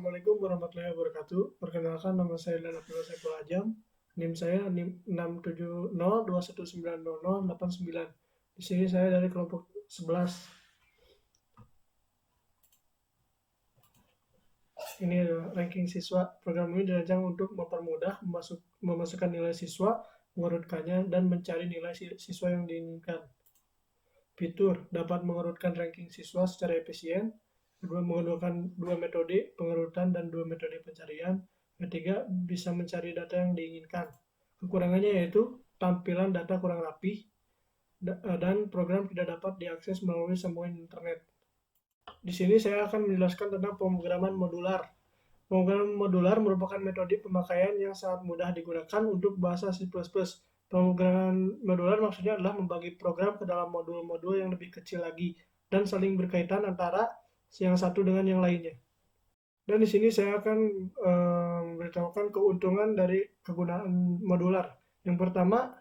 Assalamualaikum warahmatullahi wabarakatuh. Perkenalkan, nama saya Ilham Abdullah Saiful Ajam. NIM saya NIM 67021900089. Di sini saya dari kelompok 11. Ini adalah ranking siswa. Program ini dirancang untuk mempermudah memasukkan nilai siswa, mengurutkannya, dan mencari nilai siswa yang diinginkan. Fitur dapat mengurutkan ranking siswa secara efisien. Kedua, menggunakan dua metode pengurutan dan dua metode pencarian. Ketiga, bisa mencari data yang diinginkan. Kekurangannya yaitu tampilan data kurang rapih dan program tidak dapat diakses melalui sambungan internet. Di sini saya akan menjelaskan tentang pemrograman modular. Pemrograman modular merupakan metode pemakaian yang sangat mudah digunakan untuk bahasa C++. Pemrograman modular maksudnya adalah membagi program ke dalam modul-modul yang lebih kecil lagi dan saling berkaitan antara yang satu dengan yang lainnya. Dan di sini saya akan memberitahukan keuntungan dari kegunaan modular. Yang pertama,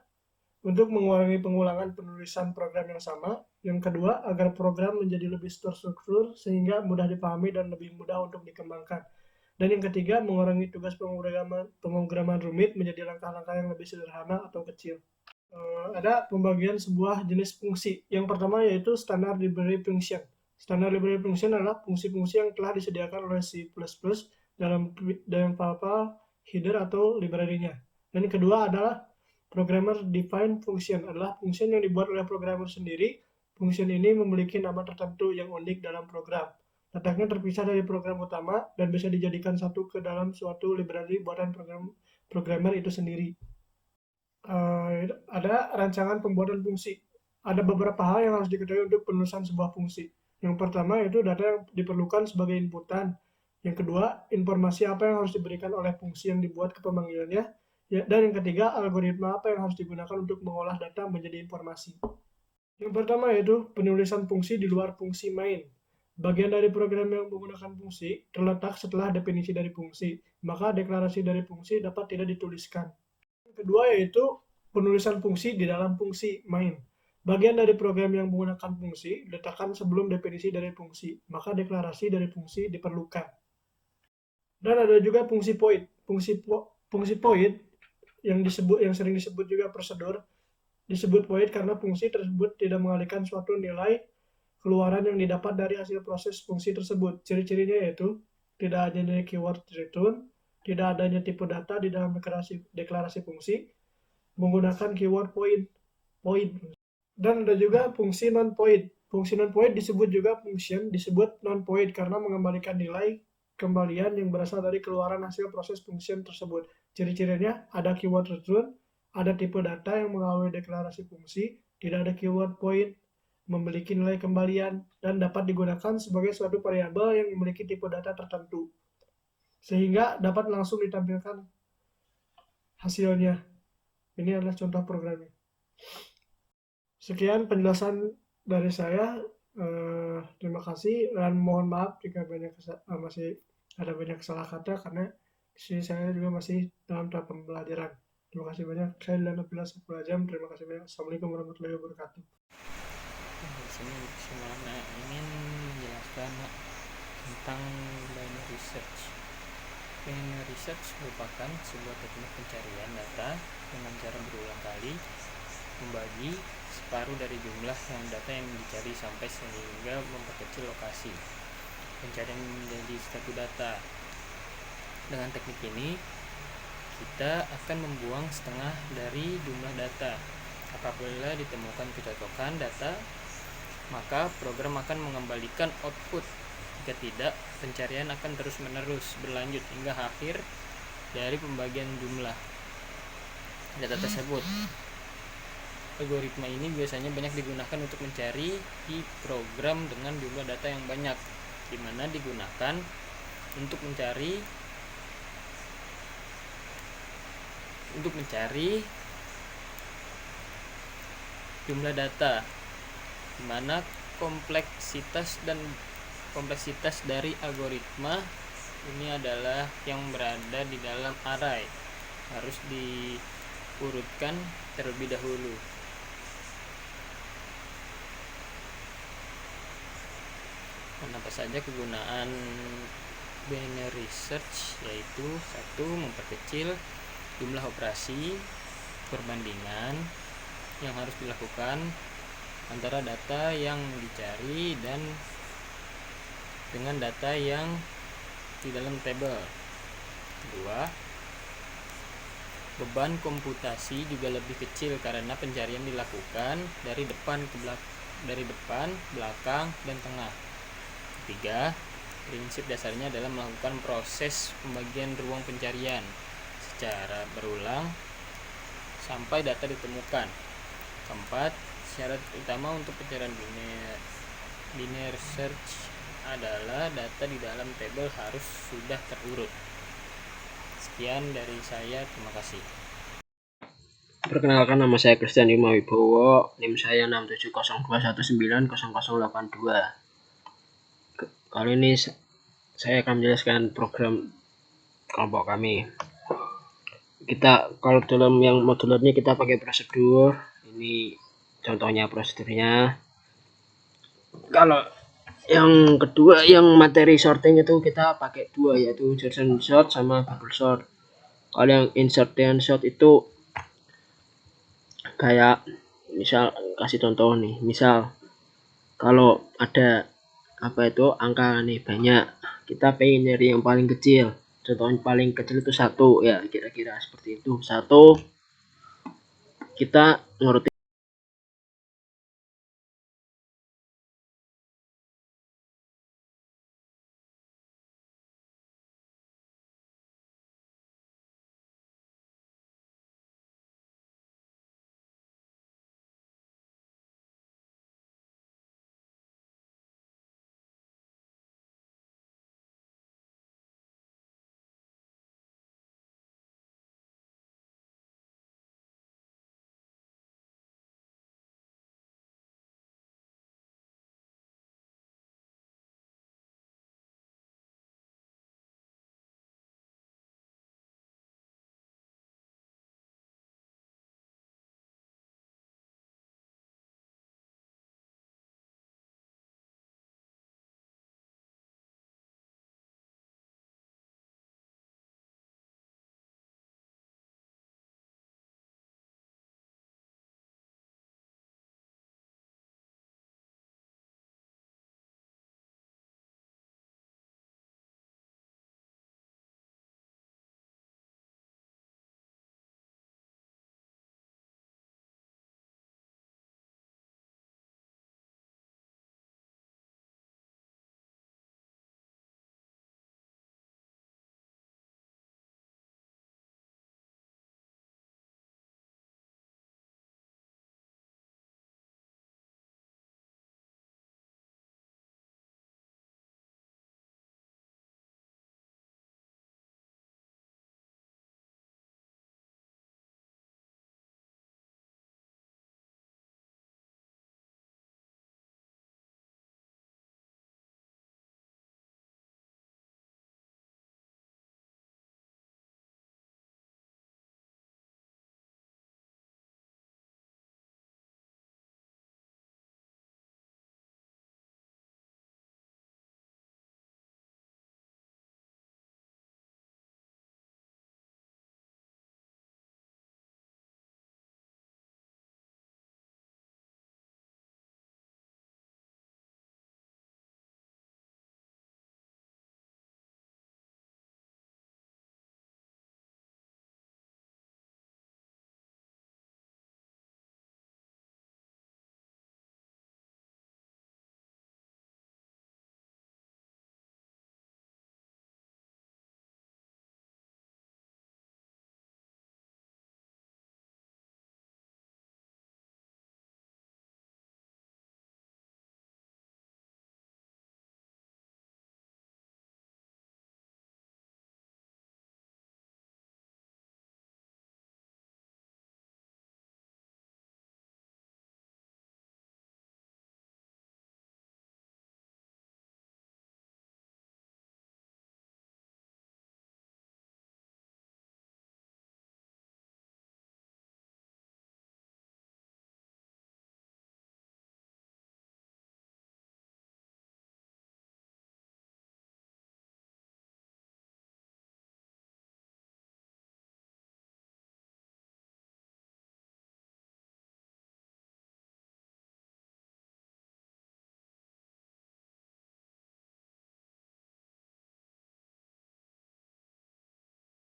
untuk mengurangi pengulangan penulisan program yang sama. Yang kedua, agar program menjadi lebih terstruktur sehingga mudah dipahami dan lebih mudah untuk dikembangkan. Dan yang ketiga, mengurangi tugas pemrograman rumit menjadi langkah-langkah yang lebih sederhana atau kecil. Ada pembagian sebuah jenis fungsi. Yang pertama yaitu standard library function. Standard library function adalah fungsi-fungsi yang telah disediakan oleh C++ dalam file header atau library-nya. Dan yang kedua adalah programmer defined function, adalah function yang dibuat oleh programmer sendiri. Function ini memiliki nama tertentu yang unik dalam program. Letaknya terpisah dari program utama dan bisa dijadikan satu ke dalam suatu library buatan programmer itu sendiri. Ada rancangan pembuatan fungsi. Ada beberapa hal yang harus diketahui untuk penulisan sebuah fungsi. Yang pertama yaitu data yang diperlukan sebagai inputan. Yang kedua, informasi apa yang harus diberikan oleh fungsi yang dibuat ke pemanggilannya. Dan yang ketiga, algoritma apa yang harus digunakan untuk mengolah data menjadi informasi. Yang pertama yaitu penulisan fungsi di luar fungsi main. Bagian dari program yang menggunakan fungsi terletak setelah definisi dari fungsi, maka deklarasi dari fungsi dapat tidak dituliskan. Yang kedua yaitu penulisan fungsi di dalam fungsi main. Bagian dari program yang menggunakan fungsi diletakkan sebelum definisi dari fungsi, maka deklarasi dari fungsi diperlukan. Dan ada juga fungsi void. Fungsi void yang sering disebut juga prosedur disebut void karena fungsi tersebut tidak mengalihkan suatu nilai keluaran yang didapat dari hasil proses fungsi tersebut. Ciri-cirinya yaitu tidak adanya keyword return, tidak adanya tipe data di dalam deklarasi fungsi, menggunakan keyword void. Dan ada juga fungsi non-void. Fungsi non-void disebut juga function disebut non-void karena mengembalikan nilai kembalian yang berasal dari keluaran hasil proses function tersebut. Ciri-cirinya ada keyword return, ada tipe data yang mengawali deklarasi fungsi, tidak ada keyword void, memiliki nilai kembalian, dan dapat digunakan sebagai suatu variabel yang memiliki tipe data tertentu. Sehingga dapat langsung ditampilkan hasilnya. Ini adalah contoh programnya. Sekian penjelasan dari saya. Terima kasih dan mohon maaf jika masih ada banyak salah kata karena di sini saya juga masih dalam tahap pembelajaran. Terima kasih banyak. Saya Ilham Abdullah Saiful Ajam. Terima kasih banyak. Assalamualaikum warahmatullahi wabarakatuh. Di sini saya ingin menjelaskan tentang binary research. Binary research merupakan sebuah teknik pencarian data dengan cara berulang kali membagi separuh dari jumlah data yang dicari sampai sehingga memperkecil lokasi pencarian menjadi satu data. Dengan teknik ini kita akan membuang setengah dari jumlah data. Apabila ditemukan kecocokan data, maka program akan mengembalikan output. Jika tidak, pencarian akan terus-menerus berlanjut hingga akhir dari pembagian jumlah data tersebut. Algoritma ini biasanya banyak digunakan untuk mencari di program dengan jumlah data yang banyak, di mana digunakan untuk mencari jumlah data, di mana kompleksitas dari algoritma ini adalah yang berada di dalam array harus diurutkan terlebih dahulu. Dan apa saja kegunaan binary research yaitu satu, memperkecil jumlah operasi perbandingan yang harus dilakukan antara data yang dicari dan dengan data yang di dalam tabel. Kedua, beban komputasi juga lebih kecil karena pencarian dilakukan dari depan, belakang, dan tengah. Ketiga, prinsip dasarnya adalah melakukan proses pembagian ruang pencarian secara berulang sampai data ditemukan. Keempat, syarat utama untuk pencarian binary search adalah data di dalam tabel harus sudah terurut. Sekian dari saya, terima kasih. Perkenalkan, nama saya Christian Ima Wibowo, NIM saya 67021900082. Kali ini saya akan menjelaskan program kelompok kami. Kita kalau dalam yang modularnya kita pakai prosedur. Ini contohnya prosedurnya. Kalau yang kedua yang materi sorting itu kita pakai dua, yaitu insertion sort sama bubble sort. Kalau yang insert dan sort itu kayak misal, kasih contoh nih, misal kalau ada angka nih banyak, kita pengen nyari yang paling kecil. Contohnya paling kecil itu 1 ya, kira-kira seperti itu. 1 kita ngurutin